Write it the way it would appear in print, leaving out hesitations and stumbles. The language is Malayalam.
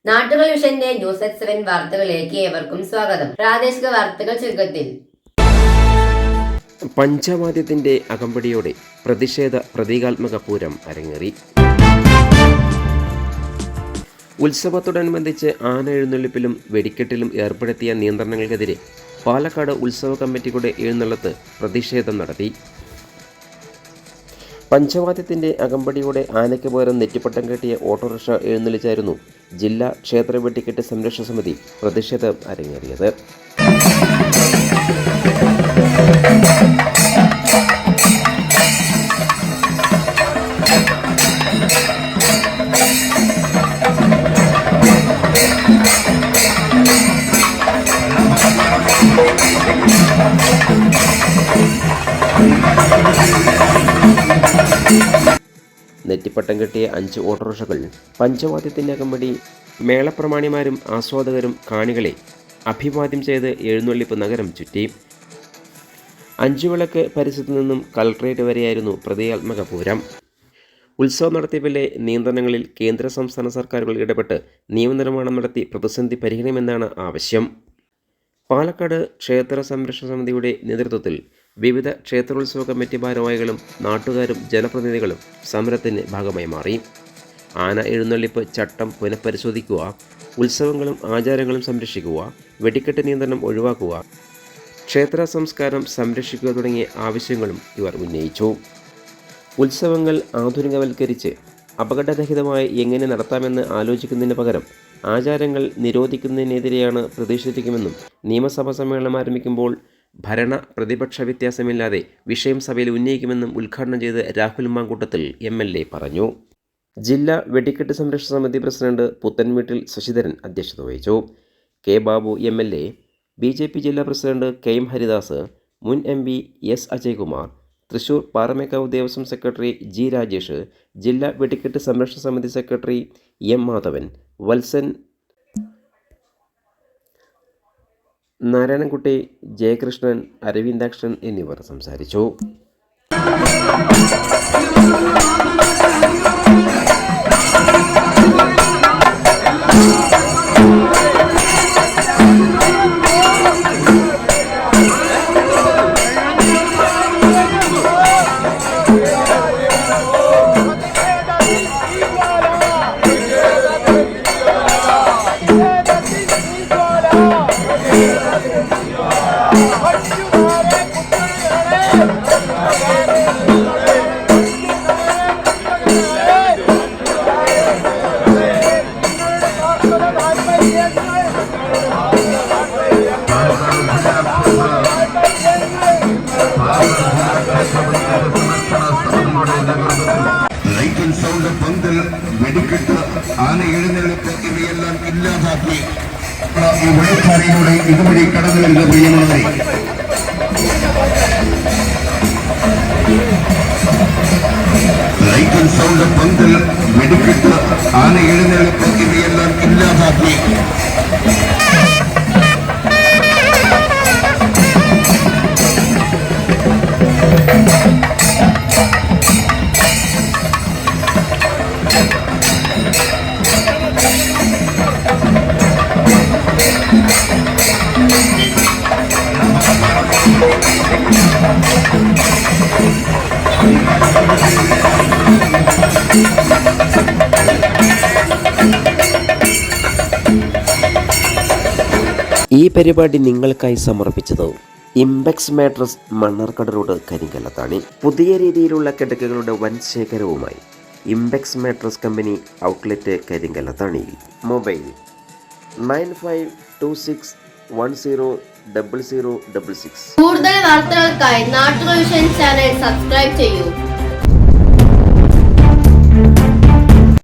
നാട്ടുകൾ വിഷന്റെ ന്യൂസ് അറ്റ് 7 വാർത്തകളിലേക്ക് ഏവർക്കും സ്വാഗതം. പ്രാദേശിക വാർത്തകൾ ചുരുക്കത്തിൽ. പഞ്ചവാദ്യത്തിന്റെ അകമ്പടിയോടെ പ്രതിഷേധ പ്രതീകാത്മക പൂരം അരങ്ങേറി. ഉത്സവത്തോടനുബന്ധിച്ച് ആന എഴുന്നള്ളിപ്പിലും വെടിക്കെട്ടിലും ഏർപ്പെടുത്തിയ നിയന്ത്രണങ്ങൾക്കെതിരെ പാലക്കാട് ഉത്സവ കമ്മിറ്റിയുടെ എഴുന്നള്ളത്ത് പ്രതിഷേധം നടത്തി. പഞ്ചവാദ്യത്തിന്റെ അകമ്പടിയോടെ ആനയ്ക്ക് പകരം നെറ്റിപ്പട്ടം കെട്ടിയ ഓട്ടോറിക്ഷ എഴുന്നള്ളിച്ചായിരുന്നു ജില്ലാ ക്ഷേത്ര വെടിക്കെട്ട് സംരക്ഷണ സമിതി പ്രതിഷേധം അരങ്ങേറിയത്. നെറ്റിപ്പട്ടം കെട്ടിയ 5 ഓട്ടോറിക്ഷകൾ പഞ്ചവാദ്യത്തിൻ്റെ അകമ്പടി മേളപ്രമാണിമാരും ആസ്വാദകരും കാണികളെ അഭിവാദ്യം ചെയ്ത് എഴുന്നള്ളിപ്പ് നഗരം ചുറ്റി. 5 വിളക്ക് പരിസരത്തു നിന്നും കളക്ട്രേറ്റ് വരെയായിരുന്നു പ്രതീകാത്മക പൂരം. ഉത്സവ നടത്തിപ്പിലെ നിയന്ത്രണങ്ങളിൽ കേന്ദ്ര സംസ്ഥാന സർക്കാരുകൾ ഇടപെട്ട് നിയമനിർമ്മാണം നടത്തി പ്രതിസന്ധി പരിഹരിക്കണമെന്നാണ് ആവശ്യം. പാലക്കാട് ക്ഷേത്ര സംരക്ഷണ സമിതിയുടെ നേതൃത്വത്തിൽ വിവിധ ക്ഷേത്രോത്സവ കമ്മിറ്റി ഭാരവാഹികളും നാട്ടുകാരും ജനപ്രതിനിധികളും സമരത്തിന് ഭാഗമായി മാറി. ആന എഴുന്നള്ളിപ്പ് ചട്ടം പുനഃപരിശോധിക്കുക, ഉത്സവങ്ങളും ആചാരങ്ങളും സംരക്ഷിക്കുക, വെടിക്കെട്ട് നിയന്ത്രണം ഒഴിവാക്കുക, ക്ഷേത്ര സംസ്കാരം സംരക്ഷിക്കുക തുടങ്ങിയ ആവശ്യങ്ങളും ഇവർ ഉന്നയിച്ചു. ഉത്സവങ്ങൾ ആധുനികവൽക്കരിച്ച് അപകടരഹിതമായി എങ്ങനെ നടത്താമെന്ന് ആലോചിക്കുന്നതിന് പകരം ആചാരങ്ങൾ നിരോധിക്കുന്നതിനെതിരെയാണ് പ്രതിഷേധിക്കുമെന്നും നിയമസഭാ സമ്മേളനം ആരംഭിക്കുമ്പോൾ ഭരണ പ്രതിപക്ഷ വ്യത്യാസമില്ലാതെ വിഷയം സഭയിൽ ഉന്നയിക്കുമെന്നും ഉദ്ഘാടനം ചെയ്ത് രാഹുൽ മാങ്കൂട്ടത്തിൽ MLA പറഞ്ഞു. ജില്ലാ വെടിക്കെട്ട് സംരക്ഷണ സമിതി പ്രസിഡന്റ് പുത്തൻവീട്ടിൽ ശശിധരൻ അധ്യക്ഷത വഹിച്ചു. കെ ബാബു MLA, BJP ജില്ലാ പ്രസിഡന്റ് KM ഹരിദാസ്, മുൻ MP S Ajaykumar, Thrissur Paramekkavu Devaswom secretary G Rajesh, ജില്ലാ വെടിക്കെട്ട് സംരക്ഷണ സമിതി സെക്രട്ടറി M മാധവൻ, വത്സൻ, നാരായണൻകുട്ടി, ജയകൃഷ്ണൻ, അരവിന്ദാക്ഷൻ എന്നിവർ സംസാരിച്ചു. ലൈറ്റ് സൗണ്ട്, പന്തൽ, വെടിക്കെട്ട്, ആന എഴുന്നള്ളിപ്പ് ഇവയെല്ലാം ഇല്ലാതാക്കി ഈ വഴിക്കാരയിലൂടെ ഇതുവഴി കടന്നു വരുന്ന പ്രിയമുള്ളവരെ, ലൈറ്റ് സൗണ്ട്, പന്തൽ, വെടിക്കെട്ട്, ആന എഴുന്നള്ളിപ്പ് ഇവയെല്ലാം ഇല്ലാതാക്കി ഈ പരിപാടി നിങ്ങൾക്കായി സമർപ്പിച്ചത് Impex mattress, Mannarkkad road, Karinkallathani. പുതിയ രീതിയിലുള്ള കിടക്കകളുടെ വൻ ശേഖരവുമായി Impex mattress company outlet, Karinkallathani. Mobile 9526100066. കൂടുതൽ വാർത്തകൾക്കായി നാട്ടുകൾ വിഷൻ ചാനൽ സബ്സ്ക്രൈബ് ചെയ്യൂ.